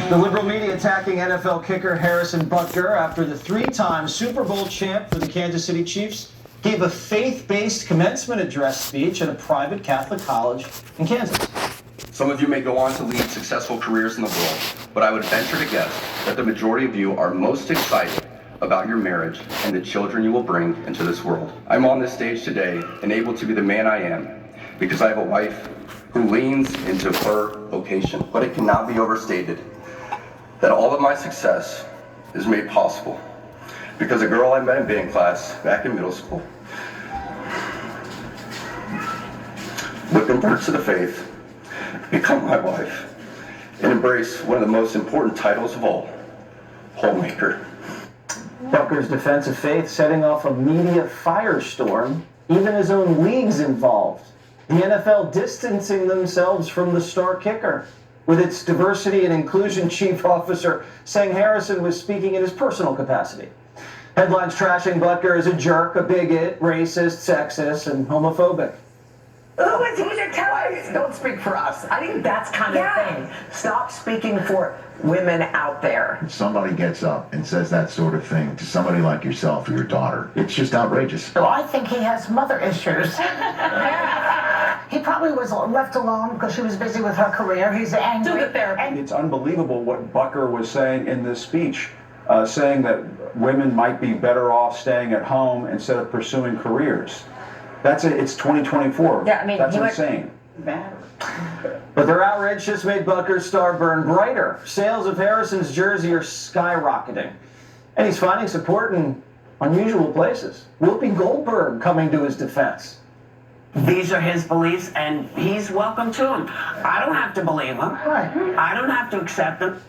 The liberal media attacking NFL kicker Harrison Butker after the three-time Super Bowl champ for the Kansas City Chiefs gave a faith-based commencement address speech at a private Catholic college in Kansas. Some of you may go on to lead successful careers in the world, but I would venture to guess that the majority of you are most excited about your marriage and the children you will bring into this world. I'm on this stage today and able to be the man I am because I have a wife who leans into her vocation. But it cannot be overstated that all of my success is made possible because a girl I met in band class back in middle school would convert to the faith, become my wife, and embrace one of the most important titles of all, homemaker. Butker's defense of faith setting off a media firestorm, even his own league's involved. The NFL distancing themselves from the star kicker, with its diversity and inclusion chief officer saying Harrison was speaking in his personal capacity. Headlines trashing Butker as a jerk, a bigot, racist, sexist, and homophobic. Who's your terrorist? Don't speak for us. I think that's kind of thing. Stop speaking for women out there. If somebody gets up and says that sort of thing to somebody like yourself or your daughter, it's just outrageous. So I think he has mother issues. He probably was left alone because she was busy with her career. He's angry. It's unbelievable what Butker was saying in this speech, saying that women might be better off staying at home instead of pursuing careers. It's 2024. Yeah, I mean, that's insane. But their outrage just made Butker's star burn brighter. Sales of Harrison's jersey are skyrocketing. And he's finding support in unusual places. Whoopi Goldberg coming to his defense. These are his beliefs, and he's welcome to them. I don't have to believe them. Right. I don't have to accept them.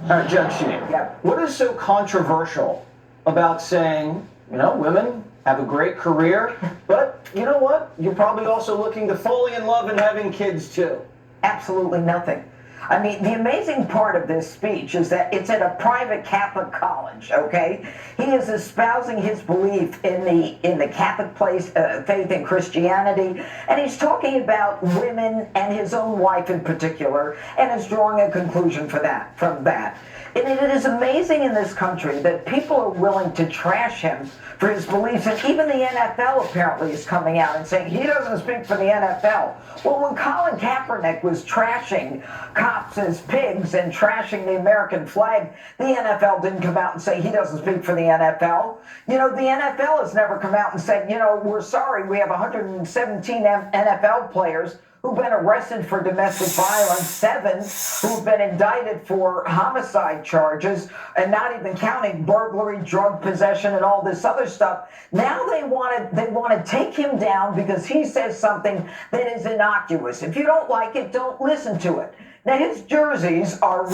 All right, Judge Sheen, what is so controversial about saying, women have a great career, but you know what? You're probably also looking to fully in love and having kids too. Absolutely nothing. I mean, the amazing part of this speech is that it's at a private Catholic college, okay? He is espousing his belief in the Catholic faith and Christianity, and he's talking about women and his own wife in particular, and is drawing a conclusion from that. And it is amazing in this country that people are willing to trash him for his beliefs, and even the NFL apparently is coming out and saying he doesn't speak for the NFL. Well, when Colin Kaepernick was trashing cops as pigs and trashing the American flag, the NFL didn't come out and say he doesn't speak for the NFL. The NFL has never come out and said, we're sorry, we have 117 NFL players who've been arrested for domestic violence, 7 who've been indicted for homicide charges, and not even counting burglary, drug possession, and all this other stuff. Now they want to take him down because he says something that is innocuous. If you don't like it, don't listen to it. Now, his jerseys are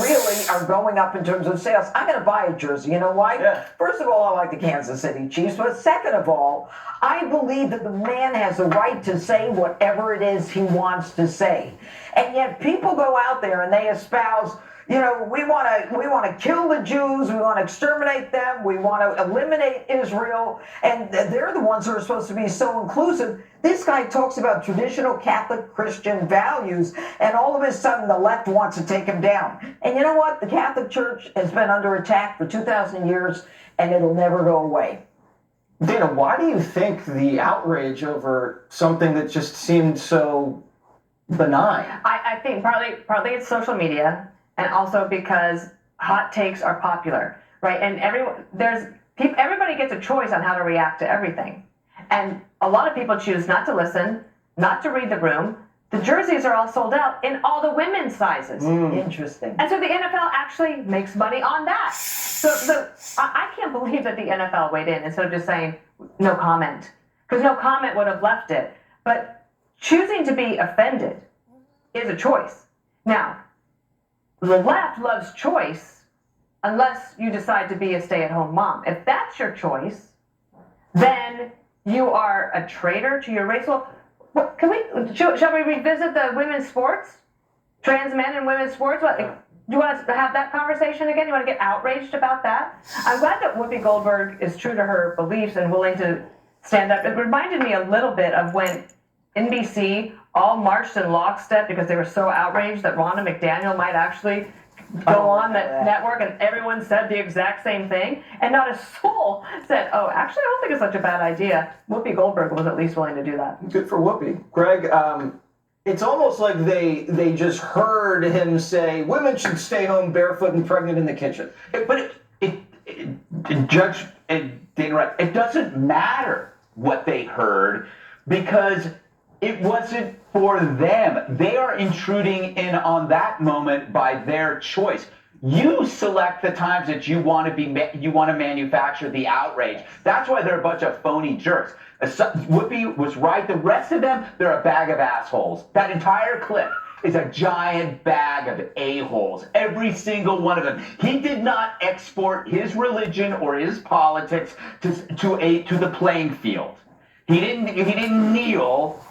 going up in terms of sales. I'm going to buy a jersey. You know why? Yeah. First of all, I like the Kansas City Chiefs. But second of all, I believe that the man has a right to say whatever it is he wants to say. And yet people go out there and they espouse, we want to kill the Jews, we want to exterminate them, we want to eliminate Israel, and they're the ones who are supposed to be so inclusive. This guy talks about traditional Catholic Christian values, and all of a sudden the left wants to take him down. And you know what? The Catholic Church has been under attack for 2,000 years, and it'll never go away. Dana, why do you think the outrage over something that just seemed so benign? I think partly it's social media, and also because hot takes are popular, right? And everybody gets a choice on how to react to everything. And a lot of people choose not to listen, not to read the room. The jerseys are all sold out in all the women's sizes. Interesting. And so the NFL actually makes money on that. So I can't believe that the NFL weighed in instead of just saying no comment, because no comment would have left it. But choosing to be offended is a choice. Now, the left loves choice unless you decide to be a stay-at-home mom. If that's your choice, then you are a traitor to your race. Well, shall we revisit the women's sports? Trans men in women's sports? Do you want to have that conversation again? You want to get outraged about that? I'm glad that Whoopi Goldberg is true to her beliefs and willing to stand up. It reminded me a little bit of when NBC all marched in lockstep because they were so outraged that Rhonda McDaniel might actually go on the network and everyone said the exact same thing, and not a soul said, oh, actually, I don't think it's such a bad idea. Whoopi Goldberg was at least willing to do that. Good for Whoopi. Greg, it's almost like they just heard him say women should stay home barefoot and pregnant in the kitchen. But Judge Dana Wright, it doesn't matter what they heard because it wasn't for them. They are intruding in on that moment by their choice. You select the times that you want to manufacture the outrage. That's why they're a bunch of phony jerks. Whoopi was right. The rest of them, they're a bag of assholes. That entire clip is a giant bag of a-holes. Every single one of them. He did not export his religion or his politics to the playing field. He didn't kneel.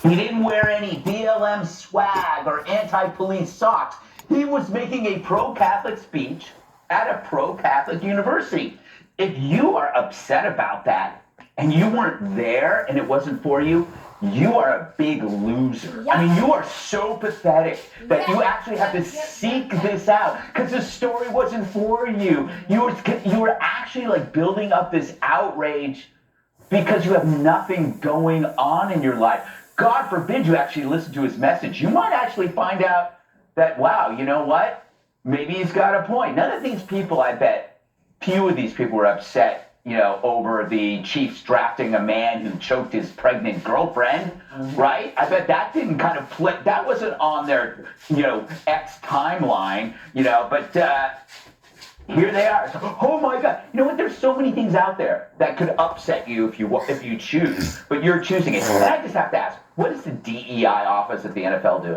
He didn't wear any BLM swag or anti-police socks. He was making a pro-Catholic speech at a pro-Catholic university. If you are upset about that and you weren't there and it wasn't for you, you are a big loser. Yes. I mean, you are so pathetic that you actually have to seek this out because the story wasn't for you. You were actually like building up this outrage because you have nothing going on in your life. God forbid you actually listen to his message. You might actually find out that, wow, you know what? Maybe he's got a point. None of these people, I bet, few of these people were upset, over the Chiefs drafting a man who choked his pregnant girlfriend, right? I bet that didn't kind of play, that wasn't on their, X timeline, but here they are. Oh my God! You know what? There's so many things out there that could upset you if you choose, but you're choosing it. And I just have to ask: what does the DEI office at the NFL do?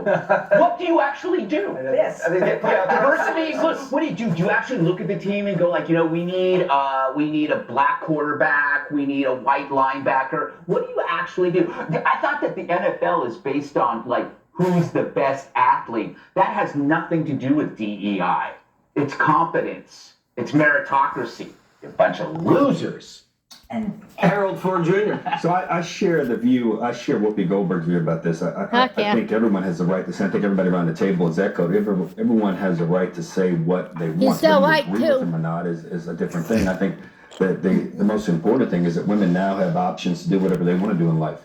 What do you actually do? This. Diversity. What do you do? Do you actually look at the team and go like, we need a black quarterback, we need a white linebacker? What do you actually do? I thought that the NFL is based on like who's the best athlete. That has nothing to do with DEI. It's competence. It's meritocracy. You're a bunch of losers. And Harold Ford Jr. So I share the view, I share Whoopi Goldberg's view about this. I think everyone has the right to say, I think everybody around the table has echoed, everyone has the right to say what they want. He's so right agree with them or not is a different thing. I think that the most important thing is that women now have options to do whatever they want to do in life.